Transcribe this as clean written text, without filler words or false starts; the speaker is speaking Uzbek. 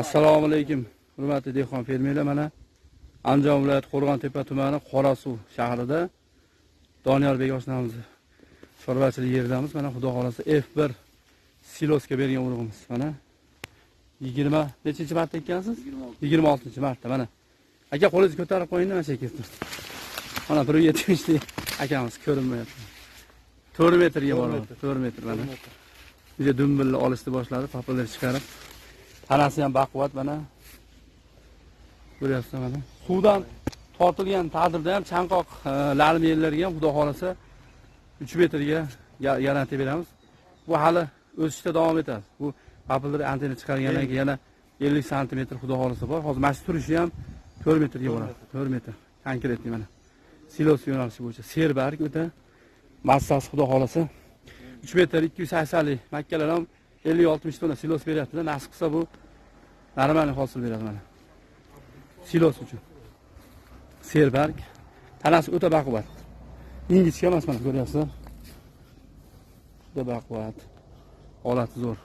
Assalomu alaykum, hurmatli dehqon fermerlar. Mana Andijon viloyati Qo'rg'ontepa tumani Qorasuv shahrida Doniyorbek oshnamiz chorvachilik yeridamiz. Mana xudo xolasa F1 silosga bergan urug'imiz. Mana 20 nechinchi marta ekkansiz? 26-marta. Mana aka qo'lingizni ko'tarib qo'ying, mana shekil. Mana 170 lik akamiz ko'rinmayapti. 4 metrga boradi. 4 metr mana. Biza dumbilni olishni boshladi, papalar chiqarib. Tanasi ham baquvvat mana. Ko'ryapsiz mana. Suvdan tortilgan taqdirda ham chanqoq larmi yerlarga ham xudo xolasa 3 metrga garantiya beramiz. Bu hali o'sishda davom etadi. Bu papalar antena chiqargandan keyin yana 50 sm xudo xolasa bor. Hozir mana shu turishi ham 4 metrga boradi. 4 metr. Konkretni mana. Silos yo'nalishi bo'yicha serbarg o'ta massasi xudo xolasa 3 metr 280 lik makkalar ham 50-60 tonna silos beryapti-da. Nasib qilsa bu normal hosil beradi mana. Silos uchun. Serbarg. Tanasi o'ta baquvvat. Ingichka emas mana ko'ryapsizlar. Juda baquvvat. Holati zo'r.